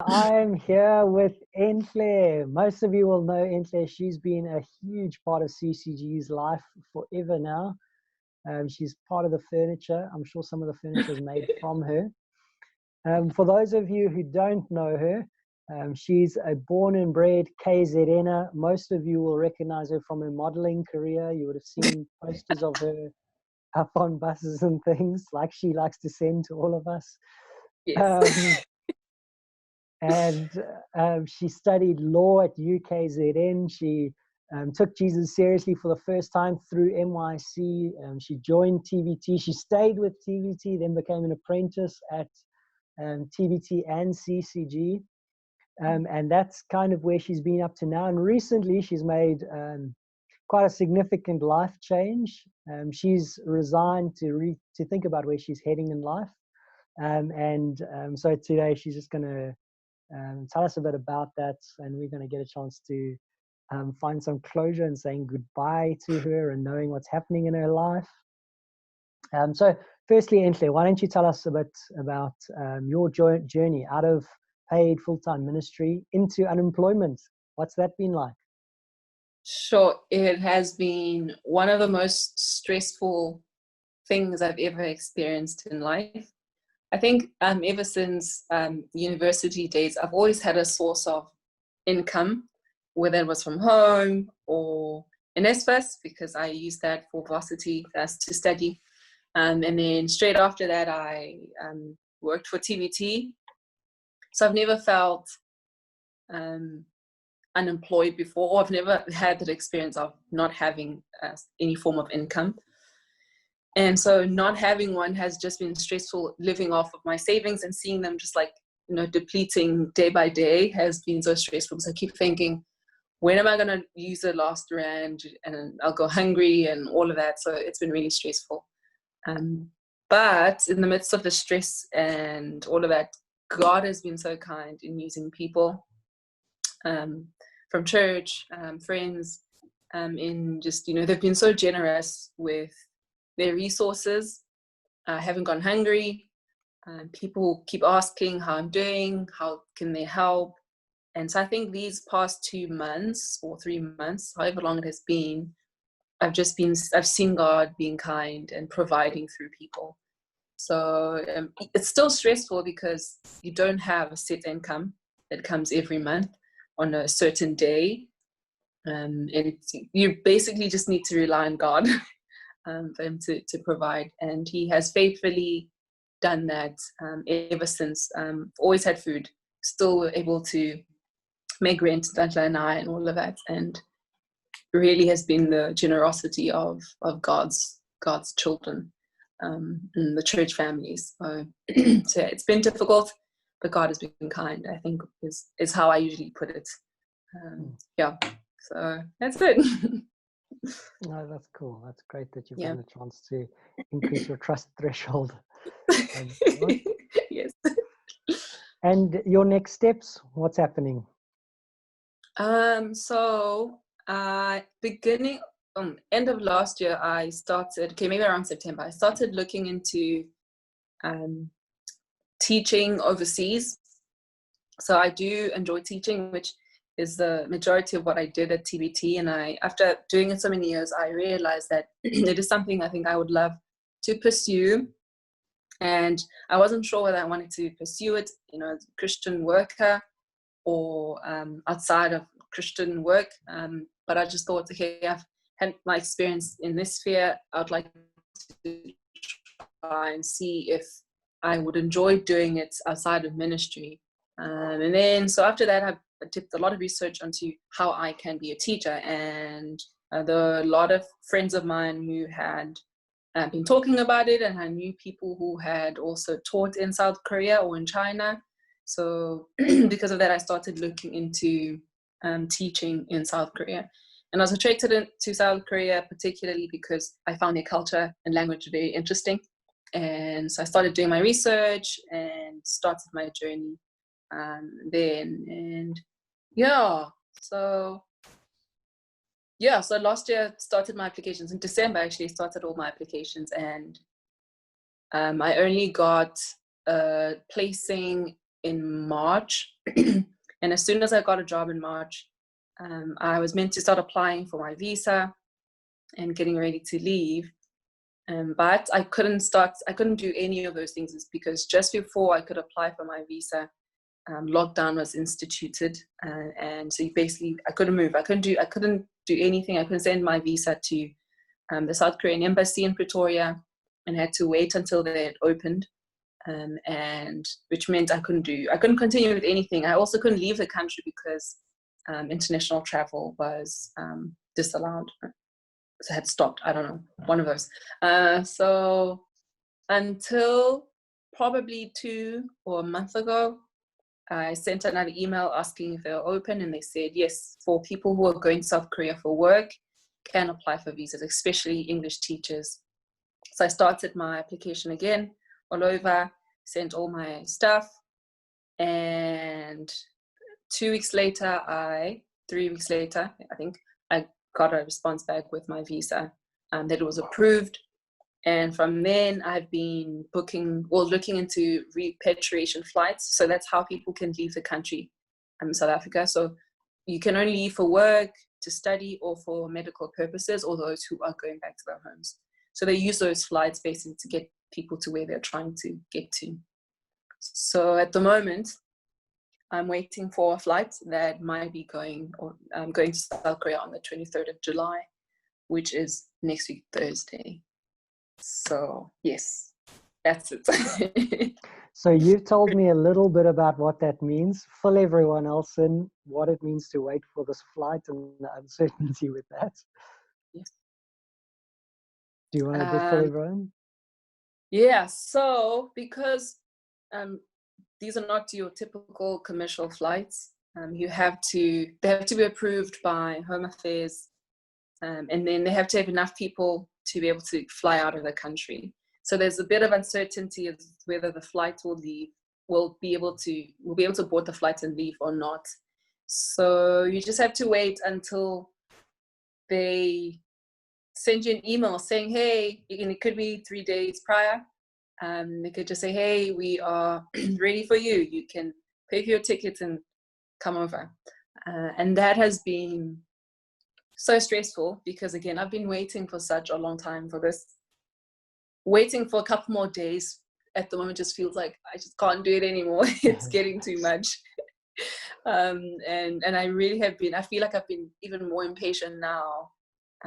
I'm here with Enhle. Most of you will know Enhle. She's been a huge part of CCG's life forever now. She's part of the furniture. I'm sure some of the furniture is made from her. For those of you who don't know her, she's a born and bred KZNer. Most of you will recognize her from her modeling career. You would have seen posters of her up on buses and things, like she likes to send to all of us. Yes. Um, and she studied law at UKZN. She took Jesus seriously for the first time through NYC. She joined TVT. She stayed with TVT, then became an apprentice at TVT and CCG. And that's kind of where she's been up to now. And recently she's made quite a significant life change. She's resigned to think about where she's heading in life. So today she's just going to tell us a bit about that, and we're going to get a chance to find some closure and saying goodbye to her and knowing what's happening in her life. So firstly, Enhle, why don't you tell us a bit about your journey out of paid full-time ministry into unemployment? What's that been like? Sure, it has been one of the most stressful things I've ever experienced in life. I think ever since university days, I've always had a source of income, whether it was from home or in Enhles, because I used that for varsity to study. And then straight after that, I worked for TVT. So I've never felt unemployed before, or I've never had that experience of not having any form of income. And so not having one has just been stressful. Living off of my savings and seeing them just depleting day by day has been so stressful, because I keep thinking, when am I going to use the last rand, and I'll go hungry and all of that. So it's been really stressful. But in the midst of the stress and all of that, God has been so kind in using people from church, friends, in just, they've been so generous with their resources. I haven't gone hungry. People keep asking how I'm doing, how can they help. And so I think these past 2 months or 3 months, however long it has been, I've seen God being kind and providing through people. So it's still stressful because you don't have a set income that comes every month on a certain day. And you basically just need to rely on God for him to provide. And he has faithfully done that ever since. Always had food, still able to make rent, Dantla and I, and all of that. And really has been the generosity of God's children and the church families. So it's been difficult, but God has been kind, I think is how I usually put it. Yeah, so that's it. No, that's cool. That's great that you've gotten a chance to increase your trust threshold. Yes. And your next steps, what's happening? So beginning end of last year, maybe around September, I started looking into teaching overseas. So I do enjoy teaching, which is the majority of what I did at TVT. And after doing it so many years, I realized that it is something I think I would love to pursue. And I wasn't sure whether I wanted to pursue it, as a Christian worker or outside of Christian work. But I just thought, okay, I've had my experience in this sphere. I would like to try and see if I would enjoy doing it outside of ministry. And then, so after that, I did a lot of research onto how I can be a teacher. And there were a lot of friends of mine who had been talking about it, and I knew people who had also taught in South Korea or in China. So because of that, I started looking into teaching in South Korea. And I was attracted to South Korea, particularly because I found their culture and language very interesting. And so I started doing my research and started my journey then. And so last year started my applications. In December, actually started all my applications. And I only got placing in March. And as soon as I got a job in March, I was meant to start applying for my visa and getting ready to leave. But I couldn't do any of those things because just before I could apply for my visa, lockdown was instituted. And so basically I couldn't move. I couldn't do anything. I couldn't send my visa to the South Korean embassy in Pretoria, and had to wait until they had opened. And which meant I couldn't continue with anything. I also couldn't leave the country because international travel was disallowed. So had stopped. I don't know, one of those. So until probably 2 or a month ago, I sent another email asking if they were open, and they said yes, for people who are going to South Korea for work can apply for visas, especially English teachers. So I started my application again all over, sent all my stuff, and 3 weeks later, I think, I got a response back with my visa that it was approved. And from then I've been looking into repatriation flights. So that's how people can leave the country, South Africa. So you can only leave for work, to study, or for medical purposes, or those who are going back to their homes. So they use those flights basically to get people to where they're trying to get to. So at the moment, I'm waiting for a flight that might be going to South Korea on the 23rd of July, which is next week, Thursday. So yes, that's it. So you've told me a little bit about what that means. Fill everyone else in what it means to wait for this flight and the uncertainty with that. Yes. Do you want to fill everyone? Yeah, so because these are not your typical commercial flights, they have to be approved by Home Affairs, and then they have to have enough people to be able to fly out of the country. So there's a bit of uncertainty as whether the flight will be able to board the flight and leave or not. So you just have to wait until they send you an email saying, hey, and it could be 3 days prior. They could just say, hey, we are ready for you. You can pay for your tickets and come over. And that has been so stressful because, again, I've been waiting for such a long time for this. Waiting for a couple more days at the moment just feels like I just can't do it anymore. It's getting too much. And I really have been, I feel like I've been even more impatient now,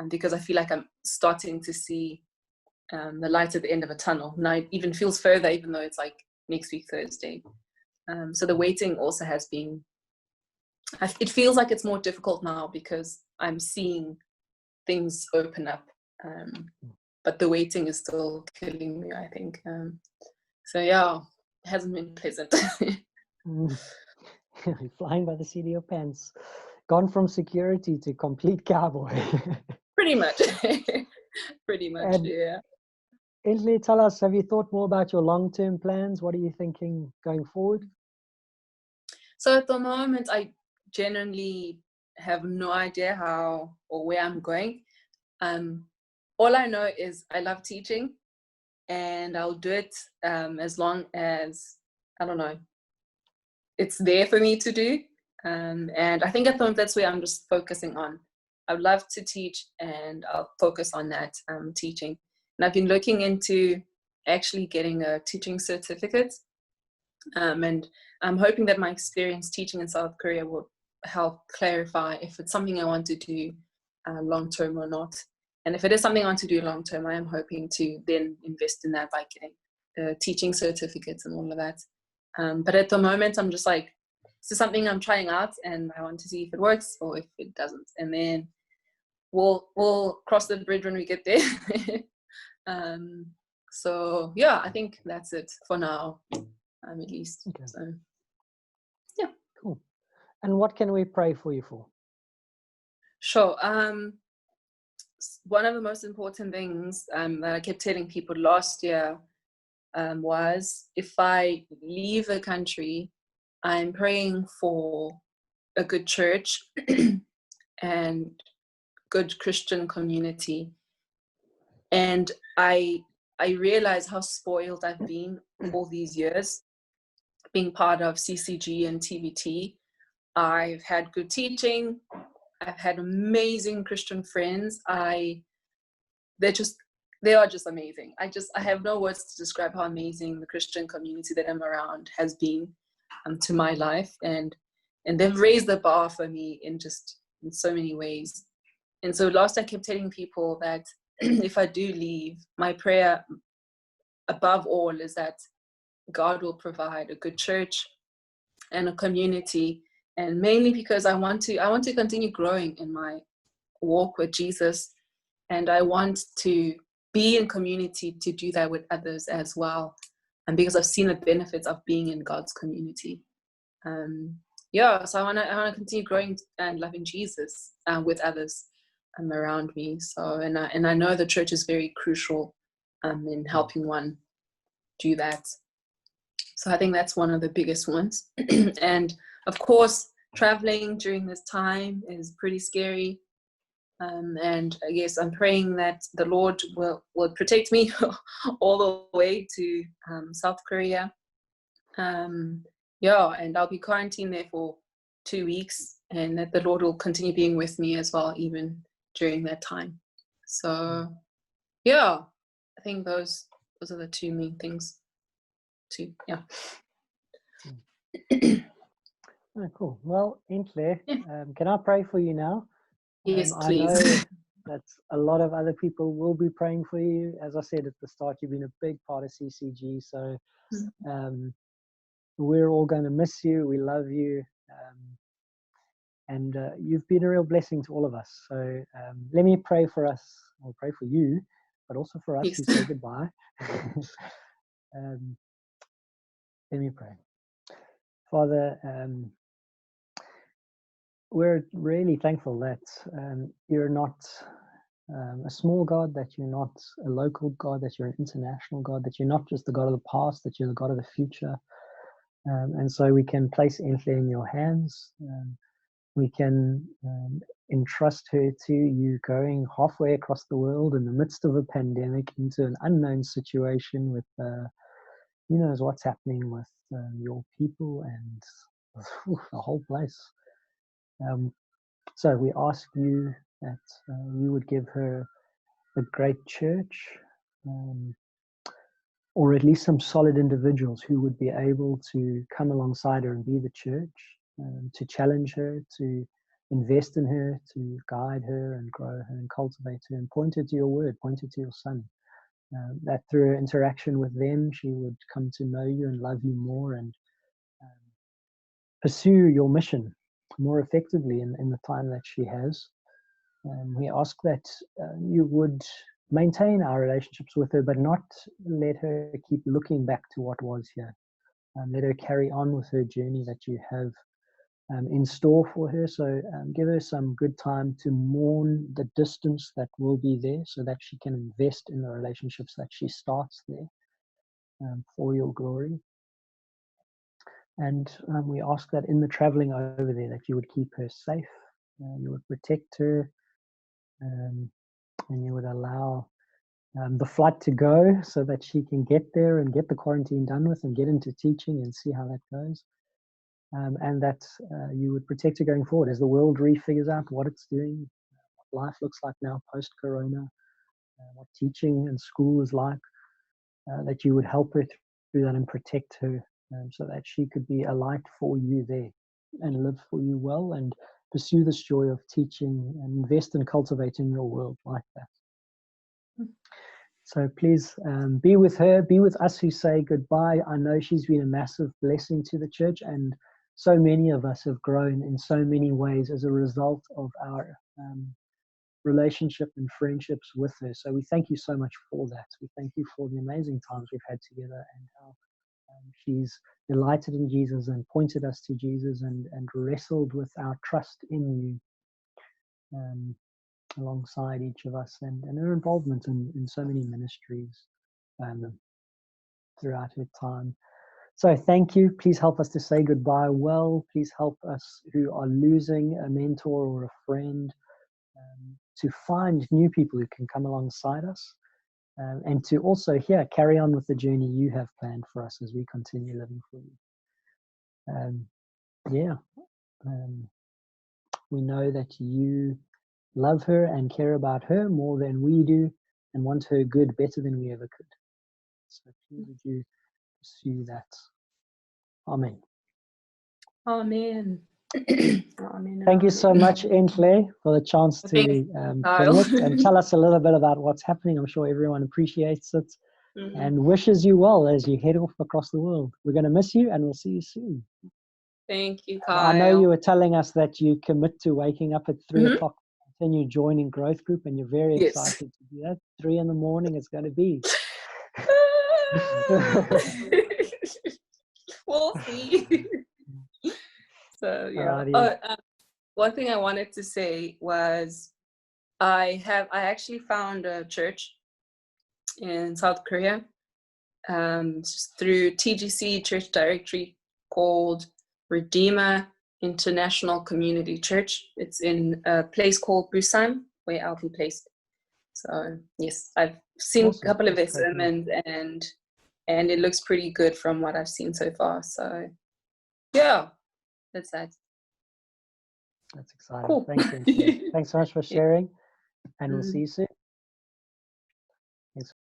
because I feel like I'm starting to see the light at the end of a tunnel. Now it even feels further, even though it's like next week, Thursday. So the waiting also has been, it feels like it's more difficult now because I'm seeing things open up. But the waiting is still killing me, I think. So yeah, it hasn't been pleasant. Flying by the seat of your pants. Gone from security to complete cowboy. Pretty much. Pretty much, And yeah. Enhle, tell us, have you thought more about your long-term plans? What are you thinking going forward? So at the moment, I genuinely have no idea how or where I'm going. All I know is I love teaching, and I'll do it as long as, I don't know, it's there for me to do. And I think at the moment that's where I'm just focusing on. I would love to teach, and I'll focus on that teaching. And I've been looking into actually getting a teaching certificate. And I'm hoping that my experience teaching in South Korea will help clarify if it's something I want to do long-term or not. And if it is something I want to do long-term, I am hoping to then invest in that by getting teaching certificates and all of that. But at the moment, I'm just like, this is something I'm trying out, and I want to see if it works or if it doesn't. And then we'll cross the bridge when we get there. So yeah, I think that's it for now, at least. Okay. So yeah. Cool. And what can we pray for you for? Sure. One of the most important things that I kept telling people last year was, if I leave the country, I'm praying for a good church and good Christian community. And I realize how spoiled I've been all these years, being part of CCG and TVT. I've had good teaching. I've had amazing Christian friends. They are just amazing. I have no words to describe how amazing the Christian community that I'm around has been to my life, and they've raised the bar for me in so many ways. And so last I kept telling people that if I do leave, my prayer above all is that God will provide a good church and a community, and mainly because I want to continue growing in my walk with Jesus, and I want to be in community to do that with others as well, and because I've seen the benefits of being in God's community. So I want to continue growing and loving Jesus with others around me. So and I know the church is very crucial in helping one do that. So I think that's one of the biggest ones. And of course, traveling during this time is pretty scary. And I guess I'm praying that the Lord will protect me all the way to South Korea. And I'll be quarantined there for 2 weeks, and that the Lord will continue being with me as well, even during that time. So, I think those are the two main things. Oh, cool. Well, Enhle, can I pray for you now? Yes, I know please. that a lot of other people will be praying for you. As I said at the start, you've been a big part of CCG, so we're all going to miss you. We love you. And you've been a real blessing to all of us. So let me pray for us. I'll pray for you, but also for us who say goodbye. Let me pray. Father, we're really thankful that you're not a small God, that you're not a local God, that you're an international God, that you're not just the God of the past, that you're the God of the future. And so we can place Enhle in your hands. We can entrust her to you going halfway across the world in the midst of a pandemic into an unknown situation with who knows what's happening with your people and the whole place. So we ask you that you would give her a great church, or at least some solid individuals who would be able to come alongside her and be the church, to challenge her, to invest in her, to guide her and grow her and cultivate her and point her to your word, point her to your son. That through her interaction with them, she would come to know you and love you more and pursue your mission more effectively in the time that she has. We ask that you would maintain our relationships with her, but not let her keep looking back to what was here. Let her carry on with her journey that you have in store for her. So give her some good time to mourn the distance that will be there, so that she can invest in the relationships that she starts there for your glory. And we ask that in the traveling over there, that you would keep her safe, you would protect her, and you would allow the flight to go so that she can get there and get the quarantine done with and get into teaching and see how that goes. And that you would protect her going forward as the world refigures out what it's doing, what life looks like now post-corona, what teaching and school is like, that you would help her through that and protect her so that she could be a light for you there and live for you well and pursue this joy of teaching and invest in cultivating your world like that. So please be with her, be with us who say goodbye. I know she's been a massive blessing to the church, and so many of us have grown in so many ways as a result of our relationship and friendships with her. So we thank you so much for that. We thank you for the amazing times we've had together and how she's delighted in Jesus and pointed us to Jesus and wrestled with our trust in you alongside each of us, and her involvement in so many ministries throughout her time. So thank you. Please help us to say goodbye well. Please help us who are losing a mentor or a friend to find new people who can come alongside us, and to also carry on with the journey you have planned for us as we continue living for you. Yeah, we know that you love her and care about her more than we do and want her good better than we ever could. So please would you pursue that. Amen. Amen. Amen. Thank you so much, Enhle, for the chance Thank to you, Kyle. connect and tell us a little bit about what's happening. I'm sure everyone appreciates it and wishes you well as you head off across the world. We're going to miss you and we'll see you soon. Thank you, Kyle. I know you were telling us that you commit to waking up at 3 o'clock, continue joining growth group, and you're very excited to do that. 3 in the morning it's going to be. We'll see. So yeah. One thing I wanted to say was I actually found a church in South Korea through TGC Church Directory called Redeemer International Community Church. It's in a place called Busan, where I'll be placed. So yes, I've seen a couple of their sermons and it looks pretty good from what I've seen so far. So yeah, that's that. That's exciting. Cool. Thanks, Thanks so much for sharing, and we'll see you soon. Thanks.